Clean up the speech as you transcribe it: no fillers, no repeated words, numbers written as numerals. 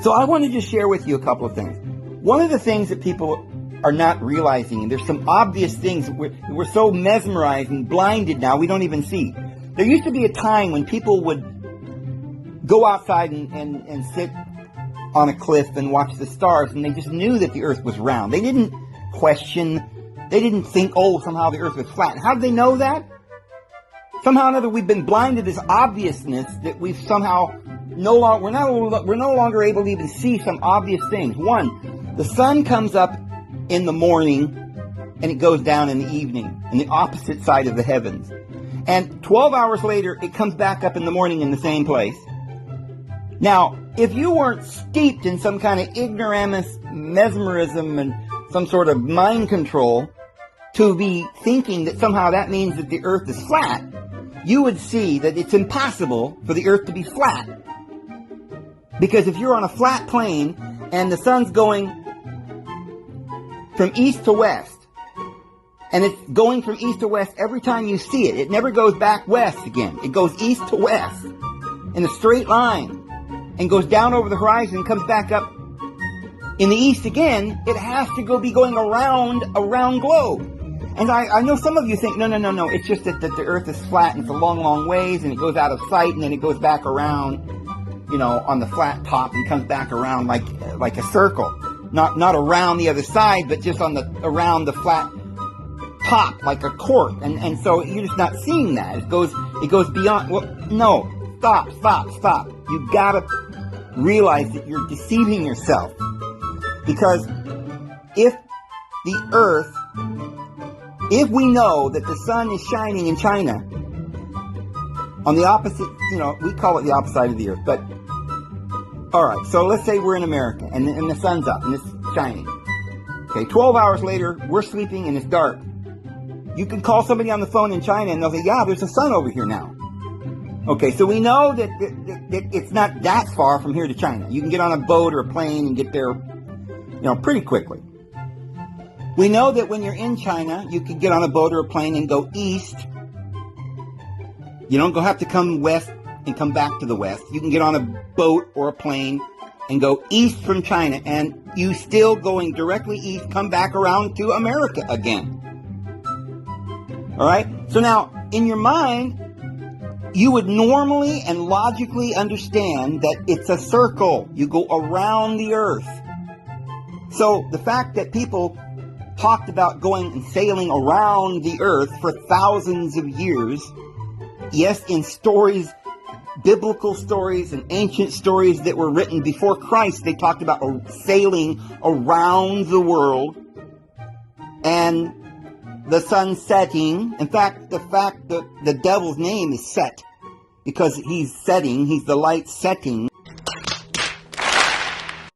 So I want to just share with you a couple of things. One of the things that people are not realizing, and there's some obvious things, we're so mesmerized and blinded now, we don't even see. There used to be a time when people would go outside and sit on a cliff and watch the stars, and they just knew that the earth was round. They didn't question, they didn't think, oh, somehow the earth was flat. How did they know that? Somehow or another, we've been blinded to this obviousness that we've somehow we're no longer able to even see some obvious things. One, the sun comes up in the morning and it goes down in the evening, in the opposite side of the heavens. And 12 hours later, it comes back up in the morning in the same place. Now, if you weren't steeped in some kind of ignoramus, mesmerism, and some sort of mind control to be thinking that somehow that means that the earth is flat, you would see that it's impossible for the earth to be flat. Because if you're on a flat plane and the sun's going from east to west, and it's going from east to west every time you see it, it never goes back west again. It goes east to west in a straight line and goes down over the horizon and comes back up in the east again. It has to be going around a round globe. And I know some of you think, no, it's just that the earth is flat and it's a long, long ways and it goes out of sight and then it goes back around, on the flat top and comes back around like a circle. Not around the other side, but just around the flat top, like a court. And so you're just not seeing that. It goes beyond. Well, no. Stop. You gotta realize that you're deceiving yourself. Because if we know that the sun is shining in China on the opposite, we call it the opposite side of the earth, but alright, so let's say we're in America and the sun's up and it's shining. Okay, 12 hours later, we're sleeping and it's dark. You can call somebody on the phone in China and they'll say, yeah, there's a sun over here now. Okay, so we know that it's not that far from here to China. You can get on a boat or a plane and get there, pretty quickly. We know that when you're in China, you can get on a boat or a plane and go east. You don't have to come west and come back to the west. You can get on a boat or a plane and go east from China, and you still going directly east, come back around to America again. Alright? So now, in your mind, you would normally and logically understand that it's a circle. You go around the earth. So the fact that people talked about going and sailing around the earth for thousands of years, yes, in stories, biblical stories and ancient stories that were written before Christ, they talked about sailing around the world and the sun setting. In fact, the devil's name is Set, because he's the light setting